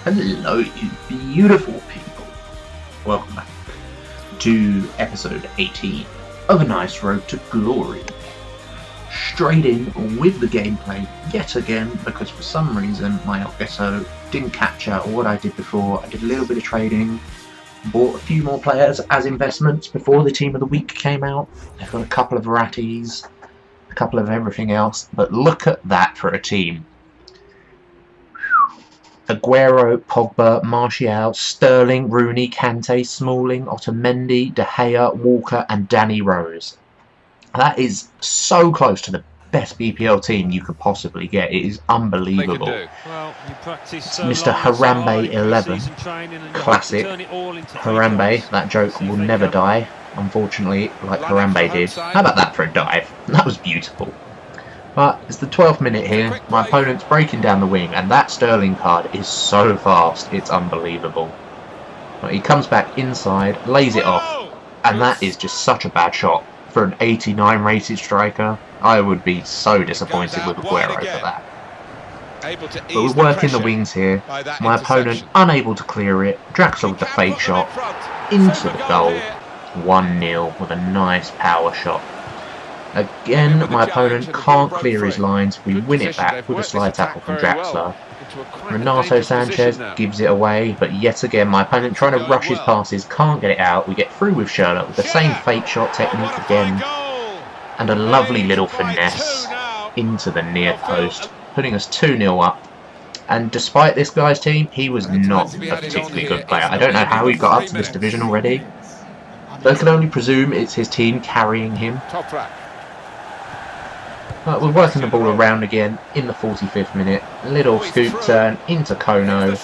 Hello, you beautiful people. Welcome back to episode 18 of A Nice Road to Glory. Straight in with the gameplay yet again, because for some reason my Elgato didn't capture what I did before. I did a little bit of trading, bought a few more players as investments before the Team of the Week came out. I've got a couple of Ratties, a couple of everything else, but look at that for a team. Aguero, Pogba, Martial, Sterling, Rooney, Kante, Smalling, Otamendi, De Gea, Walker and Danny Rose. That is so close to the best BPL team you could possibly get. It is unbelievable. It's Mr. Harambe 11. Classic. Harambe, that joke will never die, unfortunately, like Harambe did. How about that for a dive? That was beautiful. But it's the 12th minute here, my opponent's breaking down the wing, and that Sterling card is so fast, it's unbelievable. But he comes back inside, lays it off, and that is just such a bad shot. For an 89 rated striker, I would be so disappointed with Aguero for that. But we're working the wings here, my opponent unable to clear it, Draxler with the fake shot, into the goal, 1-0 with a nice power shot. Again, my opponent can't clear his lines. We win it back with a slide tackle from Draxler. Renato Sanchez gives it away, but yet again, my opponent trying to rush his passes, can't get it out. We get through with Sherlock with the same fake shot technique again. And a lovely little finesse into the near post, putting us 2-0 up. And despite this guy's team, he was not a particularly good player. I don't know how he got up to this division already, but I can only presume it's his team carrying him. But we're working the ball around again in the 45th minute. Little scoop turn into Kono.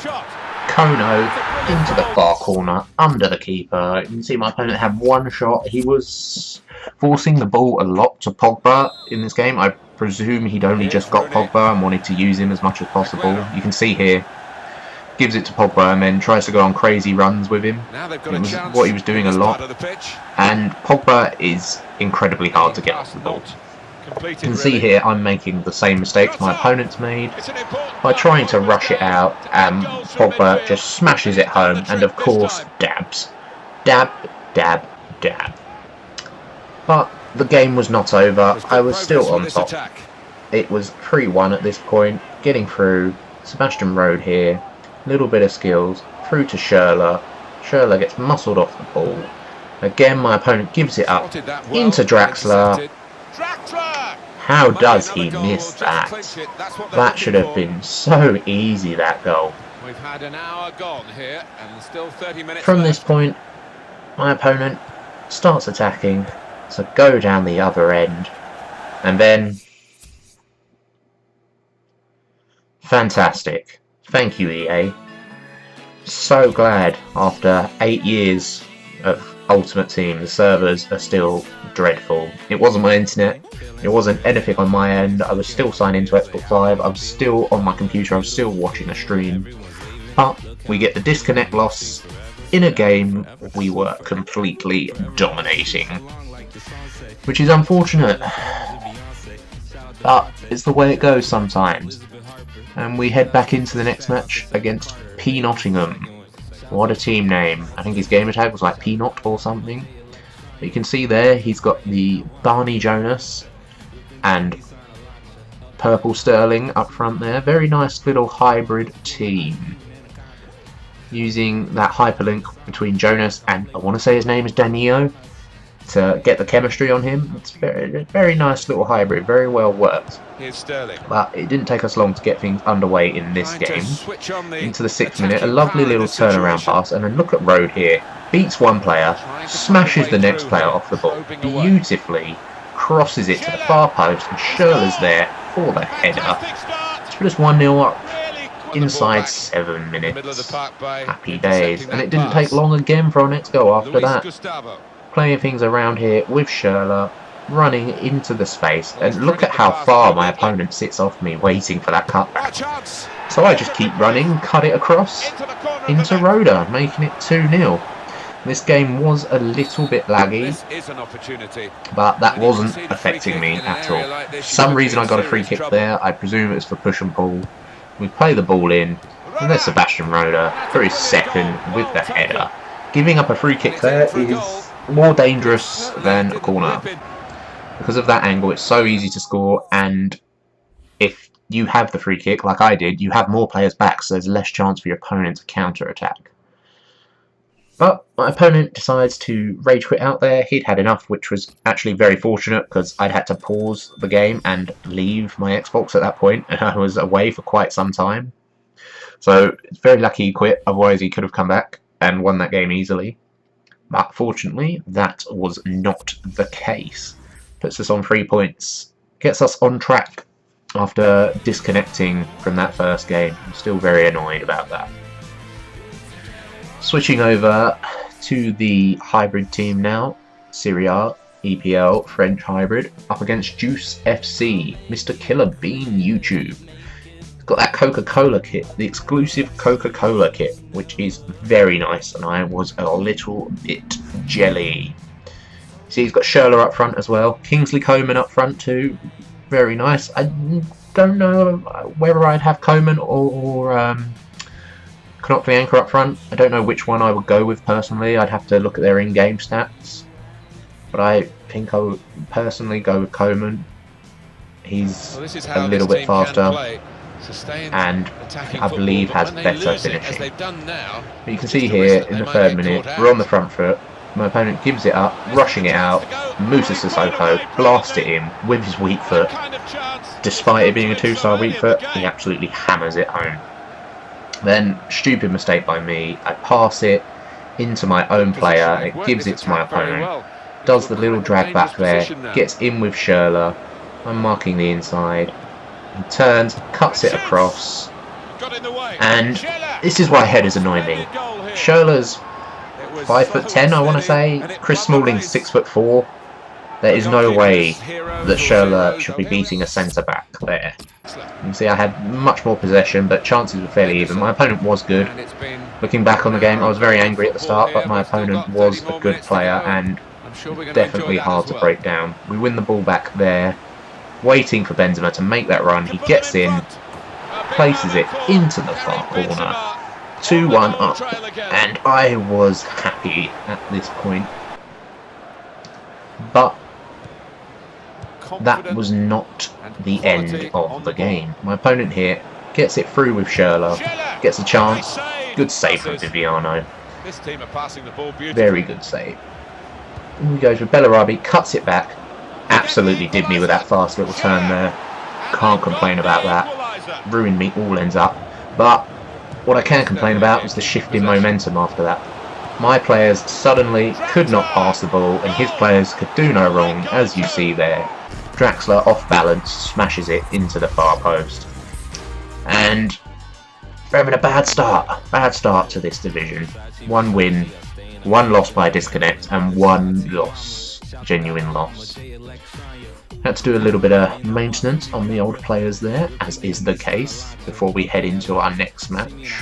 Kono into the far corner, under the keeper. You can see my opponent had one shot. He was forcing the ball a lot to Pogba in this game. I presume he'd only just got Pogba and wanted to use him as much as possible. You can see here, gives it to Pogba and then tries to go on crazy runs with him. It was what he was doing a lot. And Pogba is incredibly hard to get off the ball. You can see here I'm making the same mistakes my opponent's made by trying to rush it out, and Pogba just smashes it home and of course dabs. Dab, dab, dab. But the game was not over, I was still on top. It was 3-1 at this point, getting through, Sebastian Rode here, little bit of skills, through to Schürrle. Schürrle gets muscled off the ball. Again my opponent gives it up into Draxler. How does he miss that? That should have been so easy, that goal. From this point, my opponent starts attacking, so go down the other end, and then... fantastic. Thank you, EA. So glad after 8 years of Ultimate Team, the servers are still dreadful. It wasn't my internet, it wasn't anything on my end, I was still signed into Xbox Live, I was still on my computer, I was still watching a stream. But we get the disconnect loss in a game we were completely dominating. Which is unfortunate, but it's the way it goes sometimes. And we head back into the next match against P. Nottingham. What a team name. I think his gamer tag was like Peanut or something. But you can see there he's got the Barney Jonas and Purple Sterling up front there. Very nice little hybrid team. Using that hyperlink between Jonas and, I want to say his name is Danilo, to get the chemistry on him. It's very nice little hybrid, very well worked. Here's Sterling. But it didn't take us long to get things underway in this game. Into the 6th minute, a lovely little turnaround pass, and then look at Rode here. Beats one player, smashes the next player off the ball beautifully, crosses it to the far post, and Schürrle's there for the header. To put us 1-0 up inside 7 minutes. Happy days. And it didn't take long again for our next goal after that. Playing things around here with Schürrle, running into the space, and look at how far my opponent sits off me waiting for that cutback. So I just keep running, cut it across into Roda, making it 2-0. This game was a little bit laggy, but that wasn't affecting me at all. For some reason I got a free kick there, I presume it's for push and pull. We play the ball in, And there's Sebastian Roda for his second with the header. Giving up a free kick there is more dangerous than a corner. Because of that angle, it's so easy to score, and if you have the free kick, like I did, you have more players back, so there's less chance for your opponent to counter-attack. But my opponent decides to rage quit out there. He'd had enough, which was actually very fortunate because I'd had to pause the game and leave my Xbox at that point, and I was away for quite some time. So it's very lucky he quit, otherwise he could have come back and won that game easily. But fortunately, that was not the case. Puts us on 3 points, gets us on track after disconnecting from that first game. I'm still very annoyed about that. Switching over to the hybrid team now, Serie A, EPL, French hybrid, up against Juice FC, Mr. Killer Bean YouTube. He's got that Coca-Cola kit, the exclusive Coca-Cola kit, which is very nice, and I was a little bit jelly. See, he's got Schürrle up front as well, Kingsley Coman up front too, very nice. I don't know whether I'd have Coman or Knopf-Bianca up front. I don't know which one I would go with personally. I'd have to look at their in-game stats. But I think I would personally go with Coman. He's a little bit faster and I believe has better finishing. But you can see here in the 3rd minute, we're on the front foot. My opponent gives it up, rushing it out. Musa Sissoko blasts it in with his weak foot. Despite it being a 2-star weak foot, he absolutely hammers it home. Then, stupid mistake by me, I pass it into my own player, it gives it to my opponent, does the little drag back there, gets in with Schürrle, I'm marking the inside, he turns, cuts it across, and this is why headers annoy me. Schürrle's 5'10", I want to say, Chris Smalling's 6'4". There is no way that Schürrle should be beating a centre-back there. You can see I had much more possession, but chances were fairly even. My opponent was good. Looking back on the game, I was very angry at the start, but my opponent was a good player and definitely hard to break down. We win the ball back there, waiting for Benzema to make that run. He gets in, places it into the far corner. 2-1 up, and I was happy at this point. But that was not the end of the game. My opponent here gets it through with Schürrle, gets a chance. Good save from Viviano. Very good save. And he goes with Bellarabi, cuts it back. Absolutely did me with that fast little turn there. Can't complain about that. Ruined me all ends up. But what I can complain about was the shift in momentum after that. My players suddenly could not pass the ball, and his players could do no wrong, as you see there. Draxler, off balance, smashes it into the far post. And we're having a bad start to this division. 1 win, 1 loss by disconnect, and 1 loss, genuine loss. Had to do a little bit of maintenance on the old players there, as is the case, before we head into our next match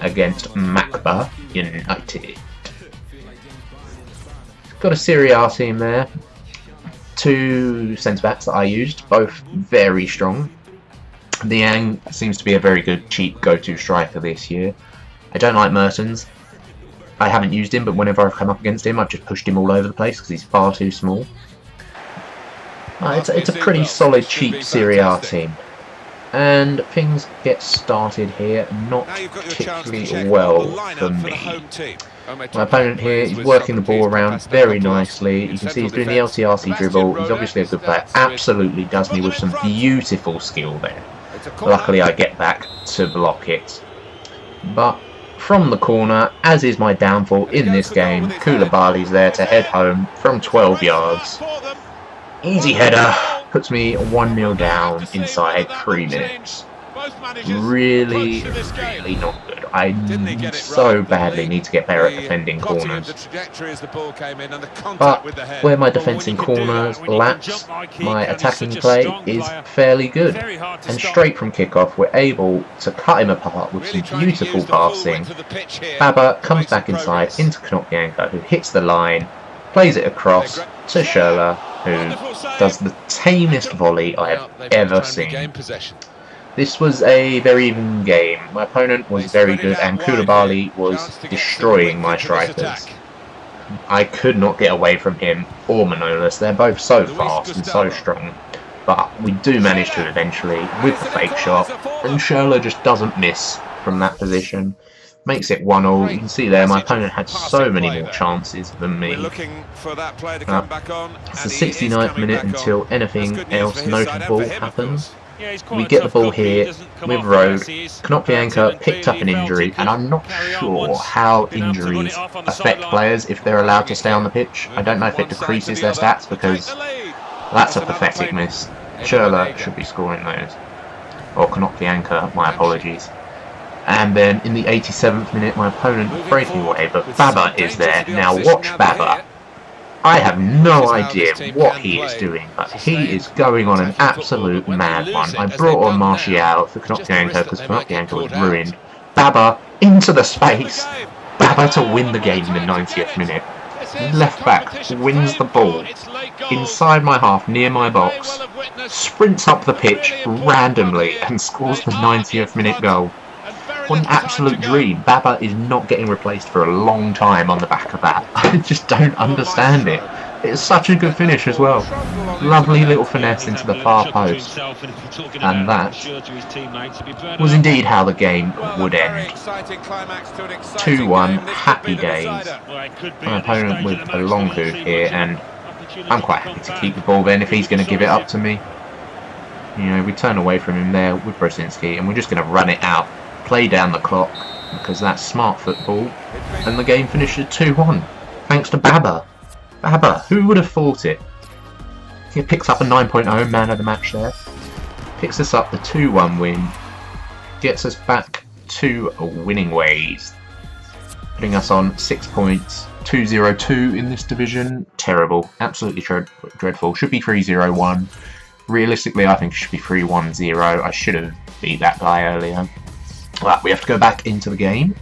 against Macba United. Got a Serie A team there. 2 centre-backs that I used, both very strong. Niang seems to be a very good, cheap go-to striker this year. I don't like Mertens. I haven't used him, but whenever I've come up against him, I've just pushed him all over the place because he's far too small. It's a pretty solid, cheap Serie A team. And things get started here not particularly well for me. My opponent here is working the ball around very nicely. You can see he's doing the LTRC dribble. He's obviously a good player. Absolutely does me with some beautiful skill there. Luckily I get back to block it. But from the corner, as is my downfall in this game, Koulibaly's there to head home from 12 yards. Easy header, puts me 1-0 down inside 3 minutes. Really not good. I so badly need to get better at defending corners. But where my defence in corners lacks, my attacking play is fairly good. And straight from kickoff, we're able to cut him apart with some beautiful passing. Baba comes back inside into Knopf-Bianca, who hits the line, plays it across to Schürrle, who does the tamest volley I have ever seen. This was a very even game. My opponent was very good and Koulibaly was destroying my strikers. I could not get away from him or Manolas. They're both so fast and so strong. But we do manage to eventually with the fake shot, and Schürrle just doesn't miss from that position. Makes it 1-1. You can see there my opponent had so many more chances than me. It's the 69th minute until anything else notable happens. We get the ball here with Road. Konoplyanka picked up an injury, and I'm not sure how injuries affect players if they're allowed to stay on the pitch. I don't know if it decreases their stats, because that's a pathetic miss. Schürrle should be scoring those. Or Konoplyanka, my apologies. And then in the 87th minute, my opponent breaking away, but Baba is there. Now watch Baba. I have no idea what he is doing, but he is going on an absolute mad one. I brought on Martial for Konoplyanka because Konoplyanka was ruined. Baba into the space. Baba to win the game in the 90th minute. Left back wins the ball inside my half near my box, sprints up the pitch randomly and scores the 90th minute goal. What an absolute dream. Baba is not getting replaced for a long time on the back of that. I just don't understand it. It's such a good finish as well. Lovely little finesse into the far post. And that was indeed how the game would end. 2-1, happy days. My opponent with a long hook here, and I'm quite happy to keep the ball then if he's going to give it up to me. You know, we turn away from him there with Brosinski, and we're just going to run it out. Play down the clock, because that's smart football, and the game finishes 2-1 thanks to Baba. Baba, who would have thought it? He picks up a 9.0 man of the match there, picks us up the 2-1 win, gets us back to winning ways, putting us on 6 points, 2-0-2 in this division. Terrible, absolutely dreadful. Should be 3-0-1. Realistically, I think it should be 3-1-0. I should have beat that guy earlier. Well, we have to go back into the game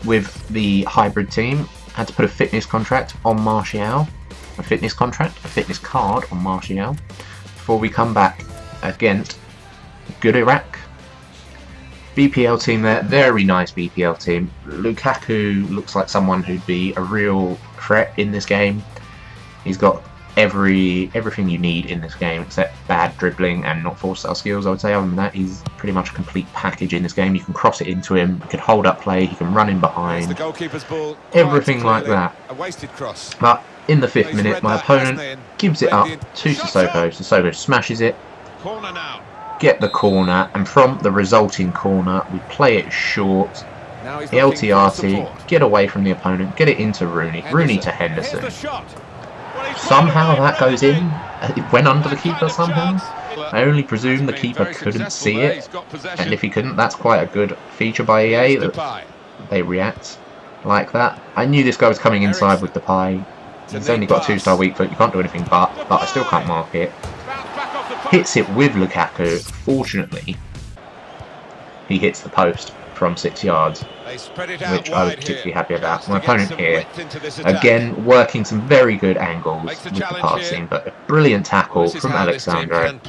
with the hybrid team. Had to put a fitness contract on Martial. A fitness card on Martial before we come back against Good Iraq. BPL team there, very nice BPL team. Lukaku looks like someone who'd be a real threat in this game. He's got everything you need in this game except bad dribbling and not force style skills. I would say other than that, he's pretty much a complete package in this game. You can cross it into him, he can hold up play, he can run in behind, the goalkeeper's ball, everything like that. A wasted cross. But in the 5th minute, my opponent gives it up to Sissoko. Sissoko smashes it, get the corner, and from the resulting corner we play it short. LTRT, get away from the opponent, get it into Rooney, Rooney to Henderson. Somehow that goes in. It went under the keeper somehow. I only presume the keeper couldn't see it, and if he couldn't, that's quite a good feature by EA that they react like that. I knew this guy was coming inside with Depay. He's only got a 2-star weak foot, you can't do anything but I still can't mark it. Hits it with Lukaku. Fortunately, he hits the post from 6 yards, which I was particularly happy about. My opponent here, again, working some very good angles with the passing, but a brilliant tackle from Alexandro,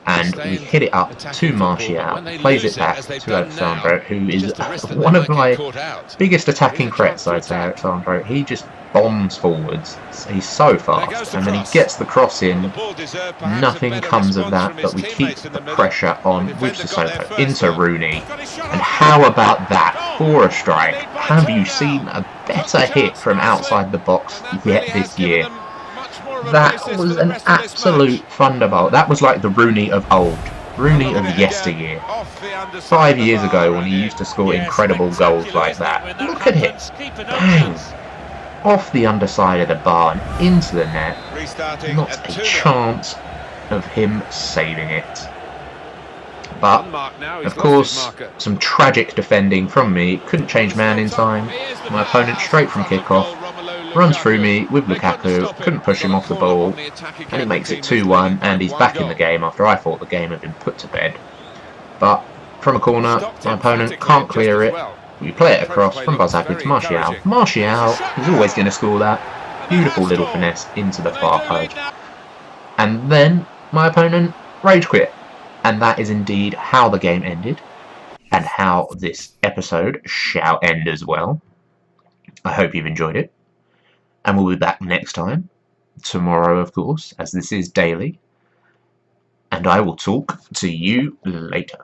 and we hit it up to Martial, plays it back to Alexandro, who is one of my biggest attacking threats, I'd say. Alexandro, he just bombs forwards, he's so fast, and then he gets the cross in. Nothing comes of that, but we keep the pressure on with Sissoko into Rooney, and how about that for a strike? Have you seen a better hit from outside the box yet this year? That was an absolute thunderbolt. That was like the Rooney of old, Rooney of yesteryear, 5 years ago, when he used to score incredible goals like that. Look at it, bang, off the underside of the bar and into the net. Not a chance of him saving it. But, of course, some tragic defending from me. Couldn't change man in time. My opponent straight from kickoff runs through me with Lukaku. Couldn't push him off the ball. And he makes it 2-1, and he's back in the game after I thought the game had been put to bed. But, from a corner, my opponent can't clear it. We play it across from Bozzapi to Martial. Martial is always going to score that. Beautiful little finesse into the far post. And then my opponent rage quit. And that is indeed how the game ended, and how this episode shall end as well. I hope you've enjoyed it, and we'll be back next time, tomorrow of course, as this is daily, and I will talk to you later.